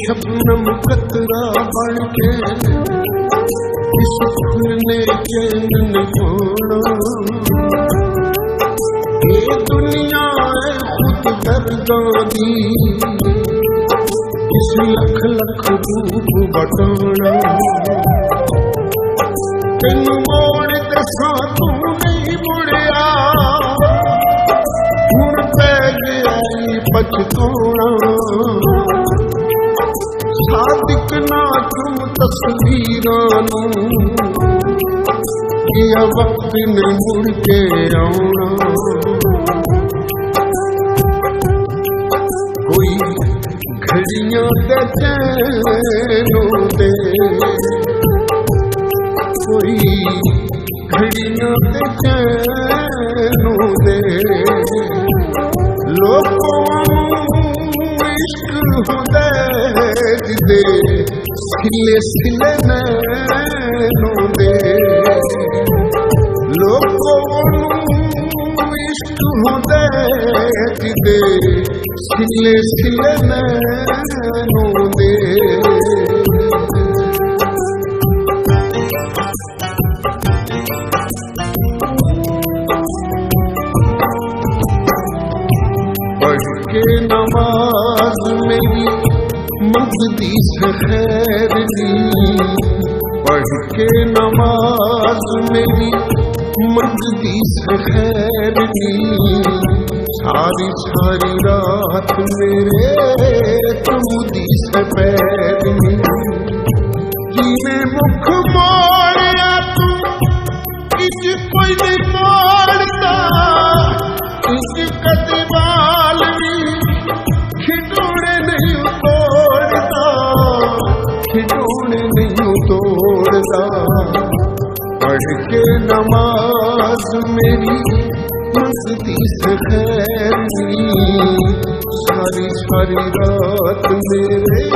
शबनम कतरा बन के इस फूल ने चैन छोड़ा। ये दुनिया है खुद गर्दानी इस लख लख रूप बटाना। तेन मोड़ दसा तू नहीं मुड़िया हुण पै गया पछताना। सादिक ना तुम तस्वीरां ये वक्त ने मुड़ के आना। कोई घड़ियां दे चैनों दे कोई घड़ियां दे चैनों दे लोगों इश्क हुदे दे सिले सिले नैनों दे। लोगों इश्क हुदे दे सिले सिले नैनों दे। पढ़ के नमाज मेरी मस्जिदी से खैर ली। पढ़ के नमाज मेरी मस्जिदी से खैर ली। सारी सारी रात मेरे तुमदी से पैर ली। जिने मुख मोड़या तू इच कोई नहीं मोड़ता। इच कदवाल खिडौने नहीं तोड़ता। खिडौने नहीं तोड़ता। पढ़ के नमाज मेरी मस्जिदी से खैर ली। सारी सारी रात मेरे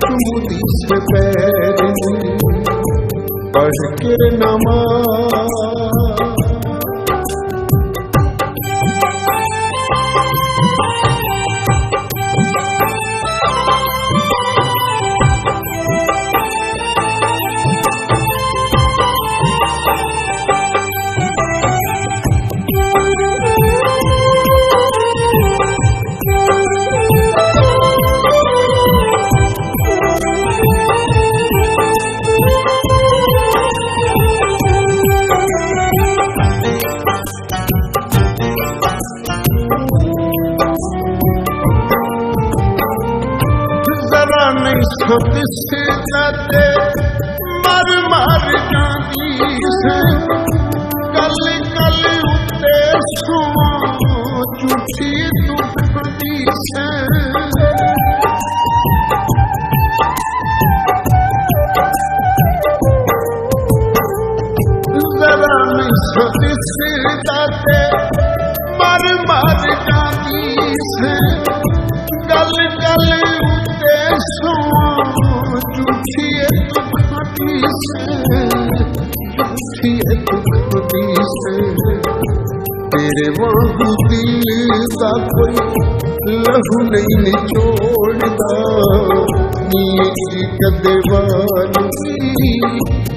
तुमदी से पैर ली। पढ़ के नमाज से जाते मर मर जाती से कल कल उते सो झूठी दुखदी से। जरा नहीं से जाते मर मर जाती से कल कल उते सो झूठी दुखदी से। झूठी दुखदी से तेरे वांगू दिल का कोई लहू नहीं निचोड़दा। नीली कदवानी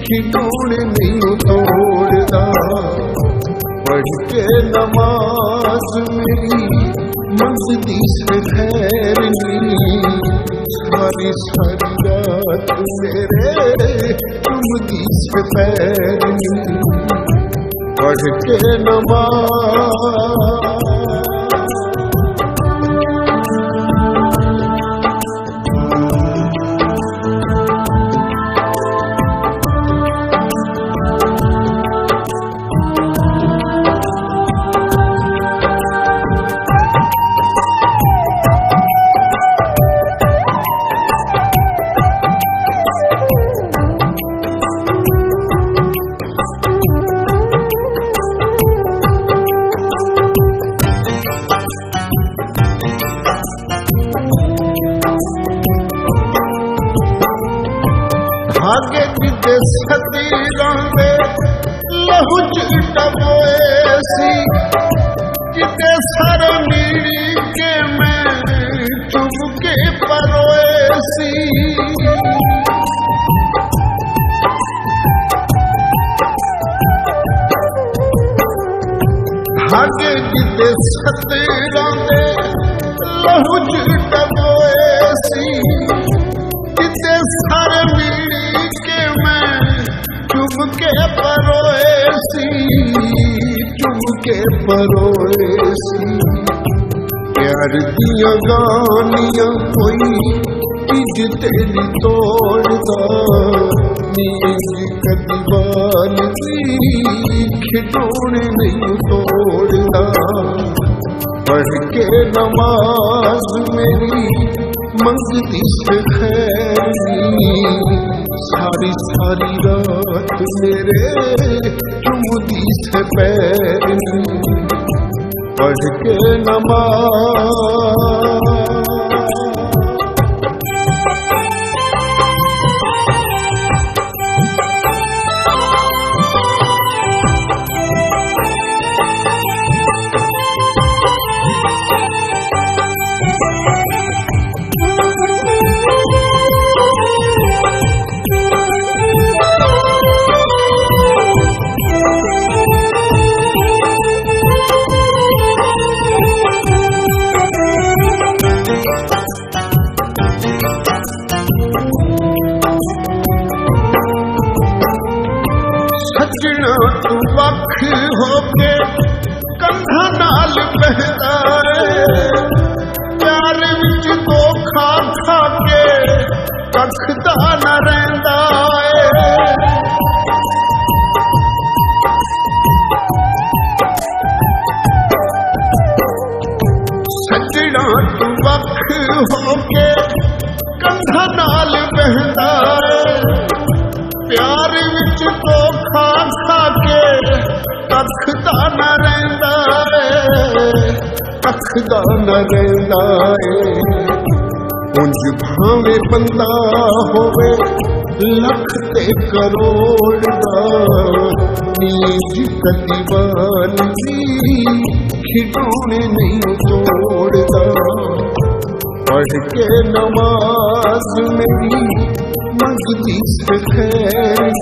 खिडौने नहीं तोड़दा। पढ़ के नमाज मेरी मस्जिदी से खैर ली। सारी सारी रात मेरे तुमदी से पैर ली। पढ़ के नमाज भागे जिते सती रंगे लहू डबोए सी। जिते सर नीड़ी के मैं चुभ के परोए सी धागे जिते सतरां दे लहू च डबोए सी जिते सर मिली के मैं चुभ के परोए सी चुभ के परोए सी प्यार दिया गानियां कोई इज तेरी तोड़दा नींद कदीवाल दी खिडौने नहीं तोड़दा पढ़ के नमाज मेरी मंगती से खैर सारी सारी रात मेरे चुमदी से पैर पढ़ के नमाज सजना तू वख होके कंधा नाल बहदा प्यार विच धोखा खा के कखदा न रहिंदा सजना तू वख होके कंधा नाल बहदा प्यार विच धोखा खा के कखदा न रहिंदा कखदा न रहिंदा उंज भावे बंदा होवे लख ते करोड़ दा नीज कदीवाल दी खिडौने नहीं तोड़दा पढ़ के नमाज मेरी मंगती से खैर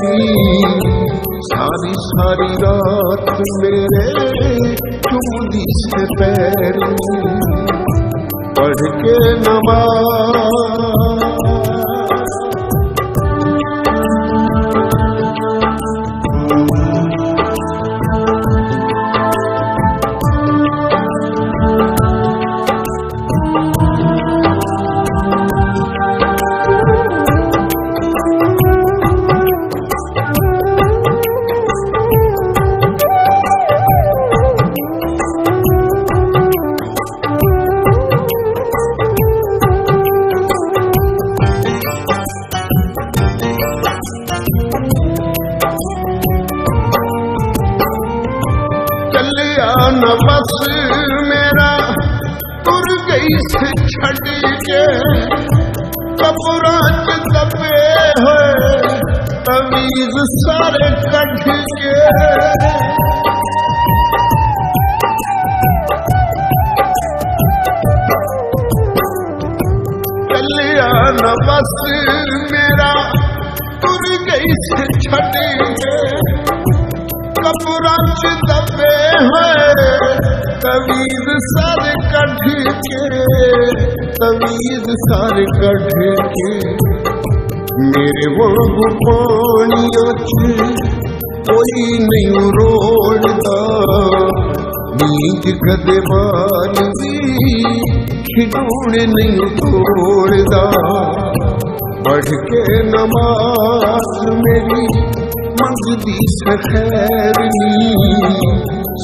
सारी सारी रात मेरे चुमदी से पैर पढ़ के नमाज न बस मेरा तुर गई से छड़ के कपड़ा च दबे होए तवीज सारे कढ़ के चलिया न बस मेरा तुर गई से छड़ के कपड़ा च दबे होए तवीज सर कढ़ के तवीज सर कढ़ के मेरे वांगू पानिया च कोई नहीं रोड़दा नींद कदे बाल दी खिडौने नहीं तोड़दा पढ़ के नमाज मेरी मंगदी से खैर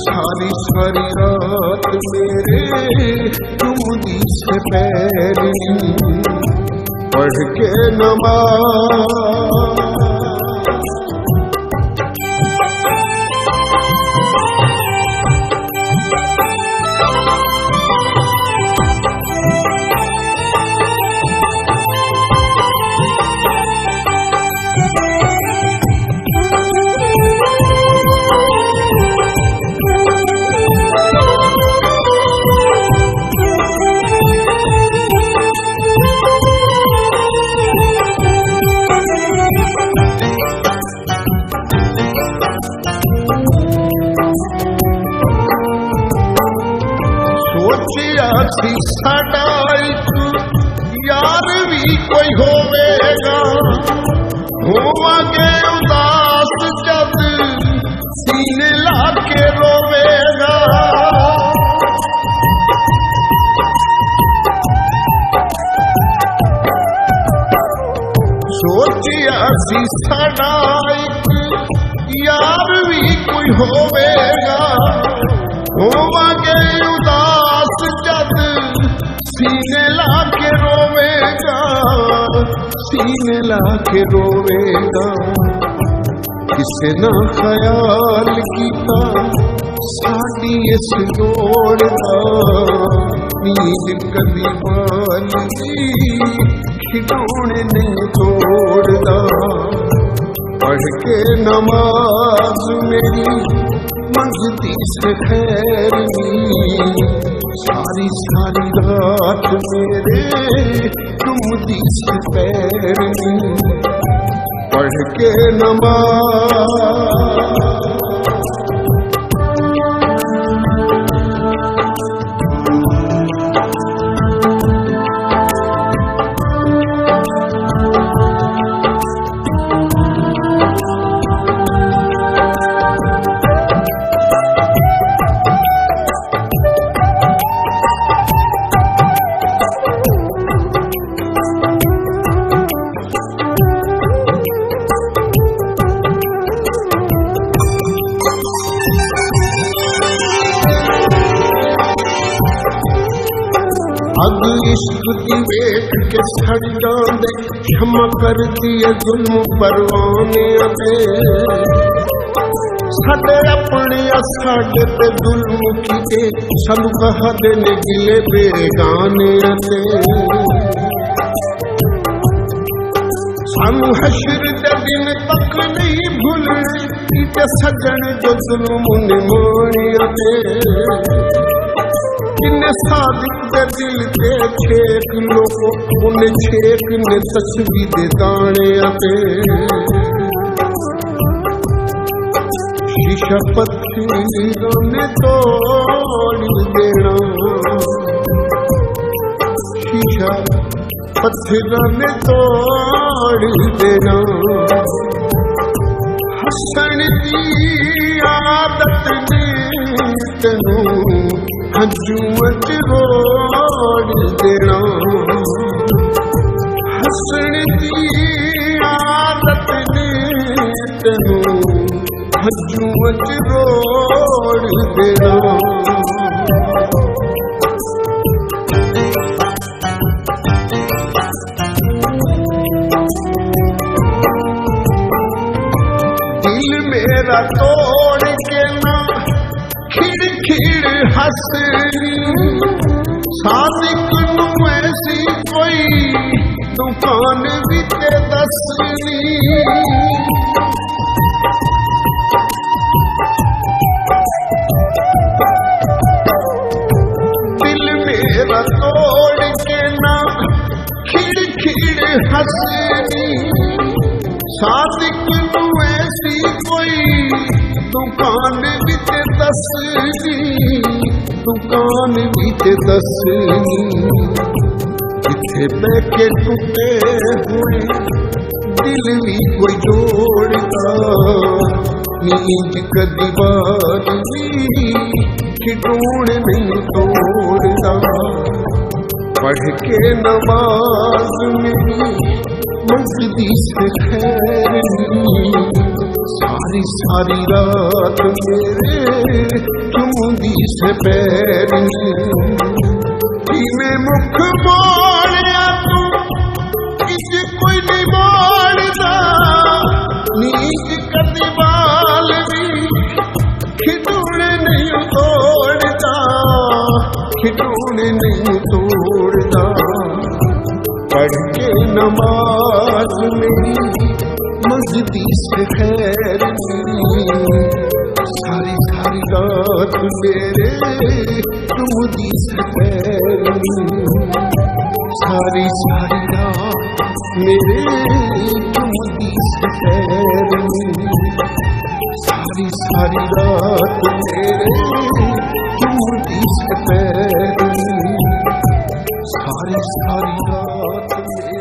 सारी सारी रात मेरे चुमदी से पैर पढ़ के नमाज सी साडा एक यार भी कोई होवेगा, होवांगे उदास जद सीने लाके रोवेगा। सोचिया सी साडा एक यार भी कोई होवेगा, होवांगे उदास जद सीने लाके रोवेगा, सीने लाके रोवेगा। किसे ना ख्याल कीता साडी इस लोड़ दा, नींद कदी वाली खिडौने नहीं तोड़दा। पढ़ के नमाज मेरी मंगती से खैर नी, सारी सारी रात मेरे चुमदी से पैर नी। पढ़ के नमाज अग इश्क दी वेख के सड़ जांदे, क्षमा कर दिए जुल्म परवाने ते। साडे अपने साडे ते जुल्म कीते, सानू कहदे ने गिले बेगाने ते। सानू हशर दे दिन तक नहीं भूलने, कीते सजन जो जुल्म ने माणिया ते। किन्ने सादिक दे दिल ते छेक लोगो, उन्हें छेक ने तस्वीर दे दाने आते। शीशा पत्थरों ने तोड़ देना, शीशा पत्थरों ने तोड़ देना। हसन की आदत ने तेनू हजूमत रोड़ देना। हसन की आदत ने तेनू हजूमत रोड़ देना। दिल मेरा तोड़ के ना खिड़ खिड़ हसनी, सादिक नू ऐसी कोई दुकान भी ते दसनी। दिल मेरा तोड़ के ना खिड़ खिड़ हसनी, सादिक नू ऐसी कोई दुकान भी ते दसनी, दुकान भी ते दसनी। जिथे बैठे टूटे हुए दिल भी कोई जोड़ता, नींद कदी बारी खिडौने नहीं तोड़ता। पढ़ के नमाज मेरी मंगती से खैर नी, सारी सारी रात मेरे चुमदी से पैर नी। में मुख मोड़िया तू किस कोई नहीं मोड़ता, नींद कदी बाल भी खिडौने नहीं तोड़ता, खिडौने नहीं तोड़ता। पढ़ के नमाज मेरी मंगती से खैर नी, सारी सारी रात मेरे चुमदी से पैर नी, सारी सारी रात मेरे चुमदी से पैर नी, सारी सारी रात मेरे चुमदी से पैर नी। सारी सारी रात में